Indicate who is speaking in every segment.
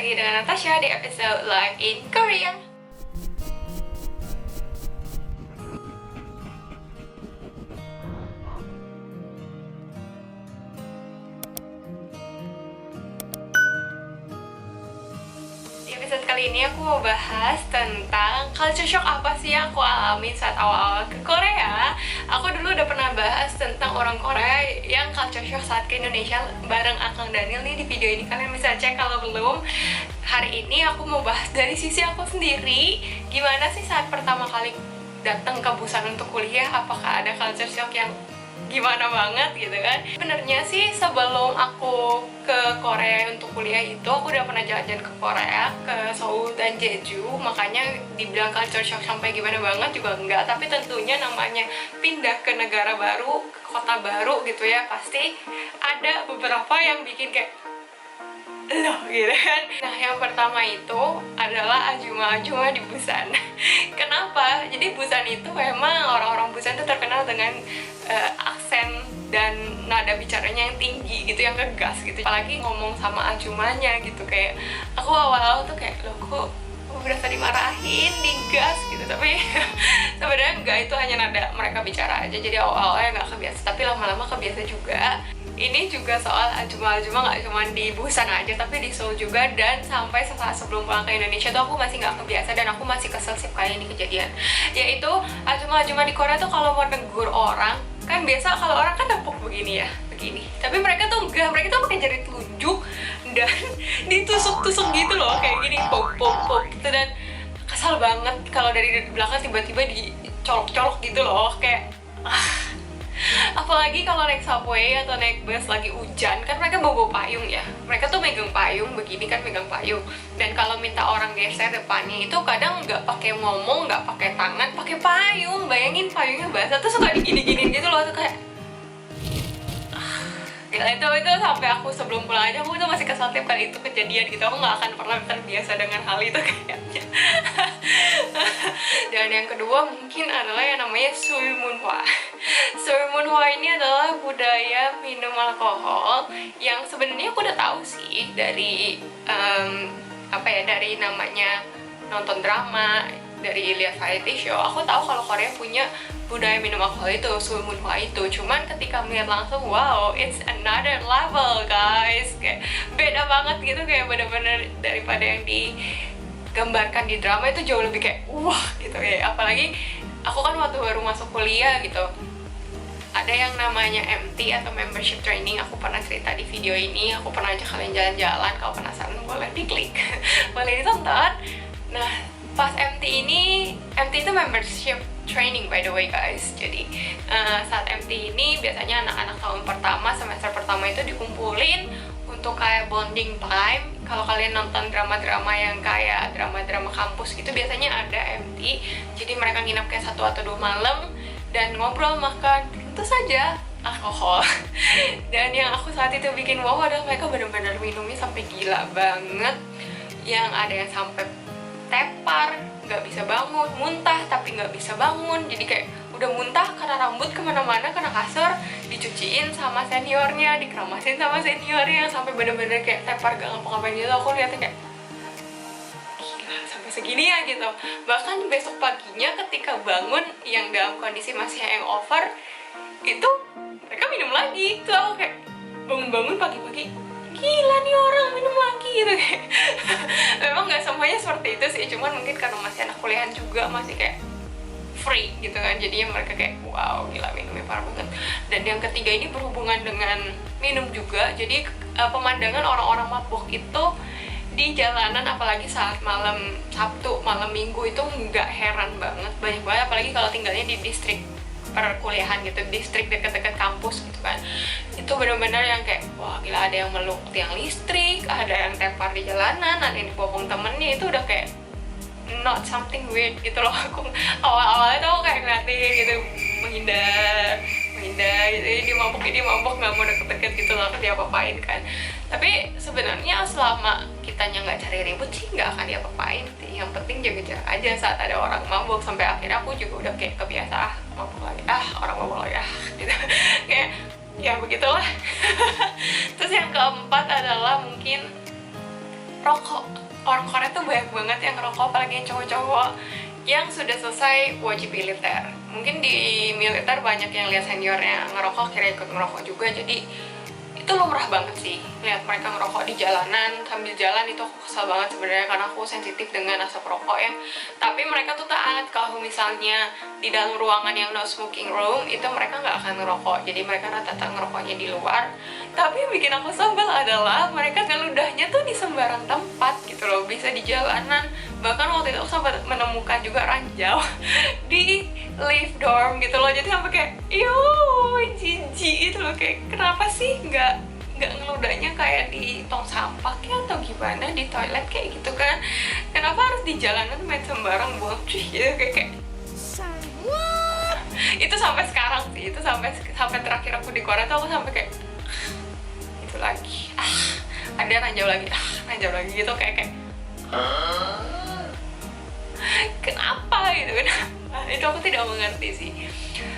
Speaker 1: lagi dengan Natasha di episode Live in Korea. Di episode kali ini aku mau bahas tentang culture shock apa sih yang aku alami saat awal-awal ke Korea. Aku dulu udah pernah bahas tentang orang Korea yang culture shock saat ke Indonesia bareng Akang Daniel nih di video ini. Kalian bisa cek kalau belum. Hari ini aku mau bahas dari sisi aku sendiri, gimana sih saat pertama kali datang ke Busan untuk kuliah, apakah ada culture shock yang gimana banget gitu kan. Sebenarnya sih sebelum aku ke Korea untuk kuliah itu aku udah pernah jalan-jalan ke Korea, ke Seoul dan Jeju, makanya dibilang culture shock sampai gimana banget juga enggak. Tapi tentunya namanya pindah ke negara baru, ke kota baru gitu ya, pasti ada beberapa yang bikin kayak loh gitu kan. Nah yang pertama itu adalah ajuma-ajuma di Busan. Kenapa? Jadi Busan itu memang orang-orang Busan itu terkenal dengan aksen dan nada bicaranya yang tinggi gitu, yang ngegas gitu. Apalagi ngomong sama ajumanya gitu, kayak aku awal-awal tuh kayak loh kok berasa dimarahin, digas gitu. Tapi sebenarnya enggak, itu hanya nada mereka bicara aja. Jadi awal-awalnya nggak kebiasa, tapi lama-lama kebiasa juga. Ini juga soal ajuma-ajuma nggak cuma di Busan aja, tapi di Seoul juga. Dan sampai sesaat sebelum pulang ke Indonesia tuh aku masih nggak kebiasa dan aku masih kesel sih kayak ini kejadian. Yaitu ajuma-ajuma di Korea tuh kalau mau negur orang, kan biasa kalau orang kan nepuk begini ya, begini. Tapi mereka tuh enggak, mereka tuh pakai jari telunjuk dan ditusuk-tusuk gitu loh, kayak gini, pop gitu. Dan kesal banget kalau dari belakang tiba-tiba dicolok-colok gitu loh, kayak apalagi kalau naik subway atau naik bus lagi hujan, kan mereka bawa payung ya, mereka tuh megang payung begini kan, megang payung. Dan kalau minta orang geser depannya itu kadang nggak pakai ngomong, nggak pakai tangan, pakai payung. Bayangin payungnya basah tuh suka digini-giniin gitu loh, tuh kayak gila. Itu sampai aku sebelum pulang aja aku tuh masih kesal tiap kali itu kejadian gitu. Aku nggak akan pernah terbiasa dengan hal itu kayaknya. Dan yang kedua mungkin adalah yang namanya Suimunhwa. Suimunhwa ini adalah budaya minum alkohol yang sebenarnya aku udah tahu sih dari dari namanya nonton drama, dari lihat variety show. Aku tahu kalau Korea punya budaya minum alkohol itu, Suimunhwa itu. Cuman ketika melihat langsung, wow, it's another level guys. Kayak beda banget gitu, kayak bener-bener daripada yang digambarkan di drama itu jauh lebih kayak wah gitu ya. Apalagi aku kan waktu baru masuk kuliah gitu, ada yang namanya MT atau membership training. Aku pernah cerita di video ini, aku pernah ajak kalian jalan-jalan. Kalau penasaran boleh diklik, boleh ditonton. Nah pas MT itu membership training by the way guys. Jadi saat MT ini biasanya anak-anak tahun pertama, semester pertama itu dikumpulin untuk kayak bonding time. Kalau kalian nonton drama-drama yang kayak drama-drama kampus gitu, biasanya ada MT. Jadi mereka nginap kayak 1 atau 2 malam dan ngobrol, makan, tentu saja alkohol. Dan yang aku saat itu bikin wow adalah mereka benar-benar minumnya sampai gila banget. Yang ada yang sampai tepar, nggak bisa bangun, muntah tapi nggak bisa bangun. Jadi kayak udah muntah karena rambut kemana-mana, kena kasur, dicuciin sama seniornya, dikeramasin sama seniornya, sampai bener-bener kayak tepar gak ngapa-ngapain gitu. Aku lihatnya kayak gila, sampai segini ya gitu. Bahkan besok paginya ketika bangun yang dalam kondisi masih hangover itu mereka minum lagi. Tuh aku kayak bangun-bangun pagi-pagi, gila nih orang minum lagi gitu kayak. Memang nggak semuanya seperti itu sih, cuman mungkin karena masih anak kuliahan juga, masih kayak free gitu kan, jadinya mereka kayak wow gila minumnya parah banget. Dan yang ketiga ini berhubungan dengan minum juga. Jadi pemandangan orang-orang mabuk itu di jalanan, apalagi saat malam Sabtu, malam Minggu, itu nggak heran banget, banyak banget. Apalagi kalau tinggalnya di distrik perkuliahan gitu, distrik deket-deket kampus gitu kan. Itu benar-benar yang kayak wah gila, ada yang meluk tiang listrik, ada yang tepar di jalanan, ada yang dibopong temennya. Itu udah kayak not something weird gitu loh. Aku awal-awalnya tuh kayak ngeliatin gitu, menghindar gitu. Dia mabuk nggak mau deket-deket gitu loh, dia apa-apain kan. Tapi sebenarnya selama kitanya nggak cari ribut sih nggak akan diapa-apain. Yang penting jaga jarak aja saat ada orang mabuk. Sampai akhirnya aku juga udah kayak kebiasa, mabuk lagi, orang mabuk lagi gitu. Kayak ya begitulah. Terus yang keempat adalah mungkin rokok. Orang Korea tuh banyak banget yang ngerokok, apalagi yang cowok-cowok yang sudah selesai wajib militer. Mungkin di militer banyak yang lihat seniornya ngerokok, kira ikut ngerokok juga. Jadi itu lumrah banget sih lihat mereka ngerokok di jalanan sambil jalan. Itu aku kesel banget sebenarnya karena aku sensitif dengan asap rokok ya. Tapi mereka tuh taat kalau misalnya di dalam ruangan yang no smoking room itu mereka nggak akan ngerokok. Jadi mereka rata-rata ngerokoknya di luar. Tapi yang bikin aku sebel adalah mereka ngeludahnya tuh di sembarang tempat gitu loh, bisa di jalanan. Bahkan waktu itu aku sempat menemukan juga ranjau di lift dorm gitu loh. Jadi sampai kayak jijik gitu loh, kayak kenapa sih nggak ngeludahnya kayak di tong sampah kayak atau gimana, di toilet kayak gitu kan. Kenapa harus di jalanan main sembarang buang cuy gitu, kayak itu sampai sekarang sih, itu sampai terakhir aku di Korea tuh aku sampai kayak itu lagi ada ranjau lagi gitu, kayak kenapa gitu, kenapa? Itu aku tidak mengerti sih.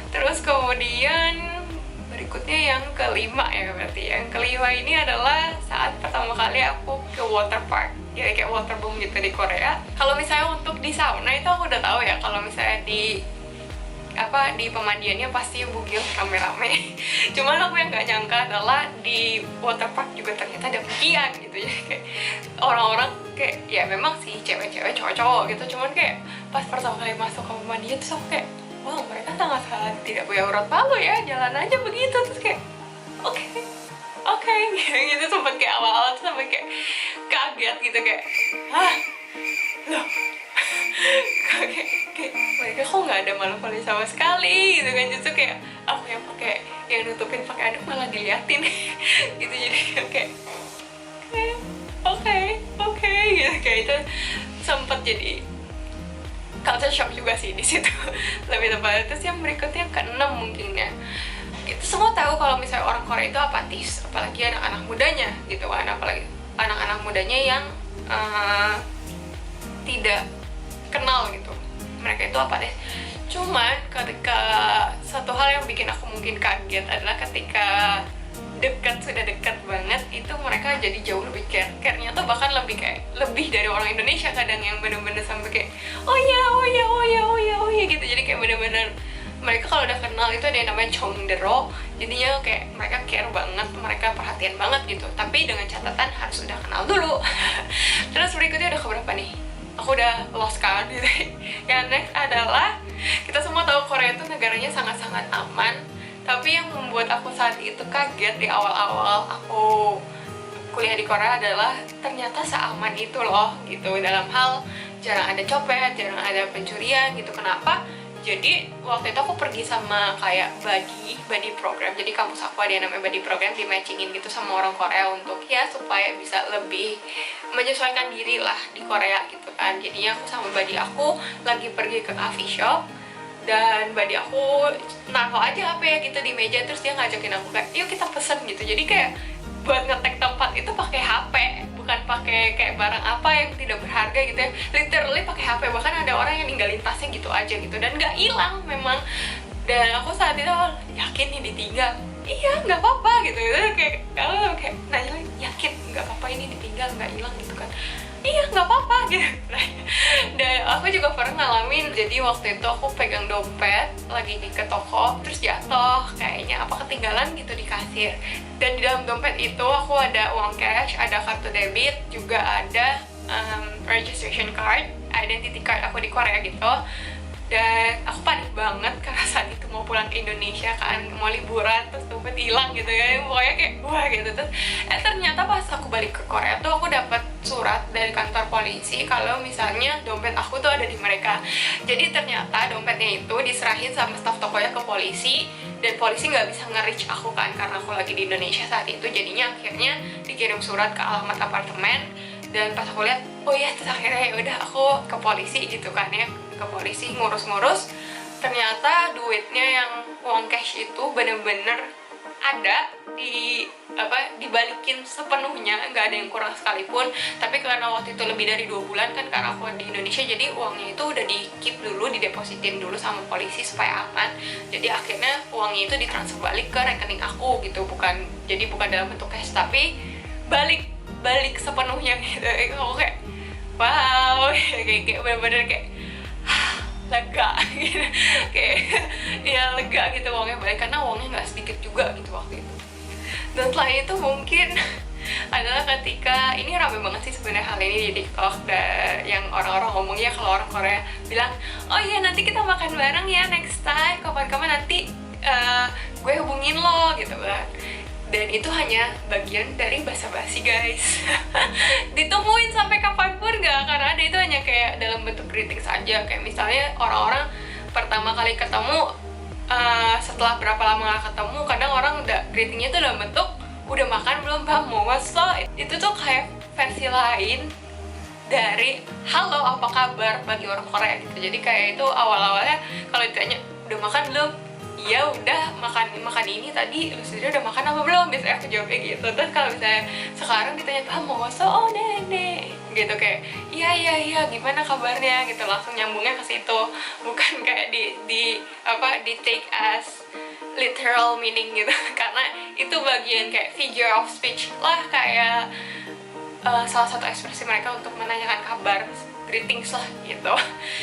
Speaker 1: Terus kemudian berikutnya yang kelima ya, berarti yang kelima ini adalah saat pertama kali aku ke water park, ya kayak waterboom gitu di Korea. Kalau misalnya untuk di sauna itu aku udah tahu ya, kalau misalnya di pemandiannya pasti bugil rame-rame. Cuman aku yang gak nyangka adalah di water park juga ternyata ada pegian gitu ya, kayak orang-orang kayak ya memang sih cewek-cewek cowok-cowok gitu. Cuman kayak pas pertama kali masuk ke pemandian terus aku kayak wow, mereka sangat tidak punya urat malu ya, jalan aja begitu. Terus kayak oke gitu, sempet kayak awal-awal tuh sampai kayak kaget gitu, kayak loh kayak mereka kok nggak ada malu-malu sama sekali gitu kan. Justru kayak aku yang pakai yang nutupin pakai anduk malah diliatin gitu. Jadi kayak oke gitu, kayak itu sempet jadi culture shock juga sih di situ lebih tepatnya. Terus yang berikutnya yang keenam mungkin ya, kita semua tahu kalau misalnya orang Korea itu apatis, apalagi anak-anak mudanya gitu kan, apalagi anak-anak mudanya yang tidak kenal gitu, mereka itu apatis. Cuman ketika satu hal yang bikin aku mungkin kaget adalah ketika sudah dekat banget itu mereka jadi jauh lebih care-nya tuh bahkan lebih dari orang Indonesia kadang, yang bener-bener sampai kayak oh ya gitu. Jadi kayak bener-bener mereka kalau udah kenal itu ada yang namanya chongdero, jadinya kayak mereka care banget, mereka perhatian banget gitu. Tapi dengan catatan harus udah kenal dulu. Terus berikutnya udah keberapa nih? Aku udah lost count gitu. Yang next adalah kita semua tahu Korea itu negaranya sangat-sangat aman. Tapi yang membuat aku saat itu kaget di awal-awal aku kuliah di Korea adalah ternyata seaman itu loh gitu. Dalam hal jarang ada copet, jarang ada pencurian gitu. Kenapa? Jadi waktu itu aku pergi sama kayak buddy program. Jadi kampus aku ada yang namanya buddy program, di matchingin gitu sama orang Korea untuk ya supaya bisa lebih menyesuaikan diri lah di Korea gitu kan. Jadinya aku sama buddy aku lagi pergi ke coffee shop, dan buddy aku naruh aja HP ya gitu di meja. Terus dia ngajakin aku kayak yuk kita pesen gitu. Jadi kayak buat ngetek tempat itu pakai HP, bukan pakai kayak barang apa yang tidak berharga gitu ya, literally pakai HP. Bahkan ada orang yang ninggalin tasnya gitu aja gitu dan nggak hilang memang. Dan aku saat itu yakin nih ditinggal, iya nggak apa-apa gitu. Kayak kalau kayak nanya lagi, yakin nggak apa-apa ini ditinggal nggak hilang gitu kan, iya nggak apa-apa gitu. Dan aku juga pernah ngalamin, jadi waktu itu aku pegang dompet lagi ke toko terus jatuh kayaknya, apa ketinggalan gitu di kasir. Dan di dalam dompet itu aku ada uang cash, ada kartu debit, juga ada registration card, identity card aku di Korea gitu. Dan aku panik banget karena saat itu mau pulang ke Indonesia kan, mau liburan, terus dompet hilang gitu ya. Pokoknya kayak wah gitu. Terus ternyata pas aku balik ke Korea tuh aku dapat surat dari kantor polisi kalau misalnya dompet aku tuh ada di mereka. Jadi ternyata dompetnya itu diserahin sama staf tokonya ke polisi, dan polisi nggak bisa nge-reach aku kan karena aku lagi di Indonesia saat itu. Jadinya akhirnya dikirim surat ke alamat apartemen. Dan pas aku lihat, oh ya, terus akhirnya ya udah aku ke polisi gitu kan ya, ke polisi ngurus-ngurus. Ternyata duitnya yang uang cash itu bener-bener ada dibalikin sepenuhnya, nggak ada yang kurang sekalipun. Tapi karena waktu itu lebih dari 2 bulan kan karena aku di Indonesia, jadi uangnya itu udah di keep dulu, didepositin dulu sama polisi supaya aman. Jadi akhirnya uangnya itu ditransfer balik ke rekening aku gitu, bukan dalam bentuk cash, tapi balik balik sepenuhnya gitu. Aku kayak wow, kayak bener-bener kayak lega gitu, kayak ya lega gitu uangnya balik, karena uangnya nggak sedikit juga gitu waktu itu. Dan setelah itu mungkin adalah ketika ini rame banget sih sebenarnya hal ini di TikTok, yang orang-orang ngomongnya kalau orang Korea bilang, oh iya nanti kita makan bareng ya next time, kapan-kapan nanti gue hubungin lo gitu kan. Dan itu hanya bagian dari basa-basi guys. Ditungguin sampai kapanpun gak akan ada, itu hanya kayak dalam bentuk greeting saja. Kayak misalnya orang-orang pertama kali ketemu, setelah berapa lama gak ketemu, kadang orang udah greetingnya tuh dalam bentuk udah makan belum bang, mau so itu tuh kayak versi lain dari halo apa kabar bagi orang Korea gitu. Jadi kayak itu awal-awalnya kalau ditanya udah makan belum, iya udah makan ini tadi, lu sendiri udah makan apa belum, biasanya aku jawabnya gitu. Terus kalau misalnya sekarang ditanya ah mau so, oh nenek gitu, kayak iya gimana kabarnya gitu, langsung nyambungnya ke situ, bukan kayak di take as literal meaning gitu. Karena itu bagian kayak figure of speech lah, kayak salah satu ekspresi mereka untuk menanyakan kabar, greetings lah gitu.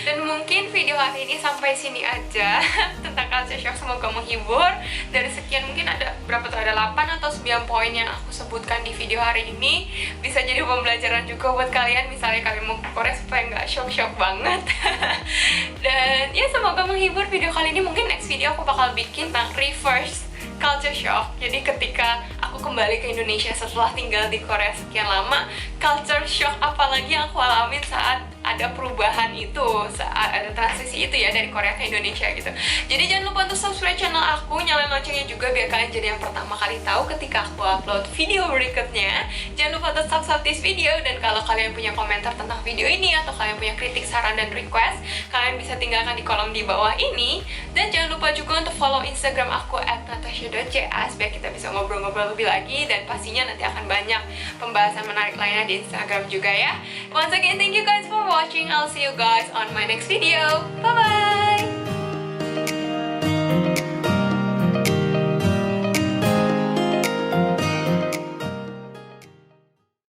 Speaker 1: Dan mungkin video hari ini sampai sini aja tentang culture shock, semoga menghibur. Dari sekian mungkin ada berapa tuh, ada 8 atau 9 poin yang aku sebutkan di video hari ini, bisa jadi pembelajaran juga buat kalian misalnya kalian mau ke Korea supaya nggak shock banget. Dan ya semoga menghibur video kali ini. Mungkin next video aku bakal bikin tentang reverse culture shock. Jadi ketika aku kembali ke Indonesia setelah tinggal di Korea sekian lama, culture shock apalagi yang aku alamin saat ada perubahan itu, saat ada transisi itu ya dari Korea ke Indonesia gitu. Jadi jangan lupa untuk subscribe channel aku, nyalain loncengnya juga biar kalian jadi yang pertama kali tahu ketika aku upload video berikutnya. Jangan lupa untuk subscribe this video, dan kalau kalian punya komentar tentang video ini atau kalian punya kritik, saran, dan request, kalian bisa tinggalkan di kolom di bawah ini. Dan jangan lupa juga untuk follow Instagram aku @natasha.cs biar kita bisa ngobrol-ngobrol lebih lagi, dan pastinya nanti akan banyak pembahasan menarik lainnya di Instagram juga ya. Once again, thank you guys for watching. I'll see you guys on my next video. Bye bye.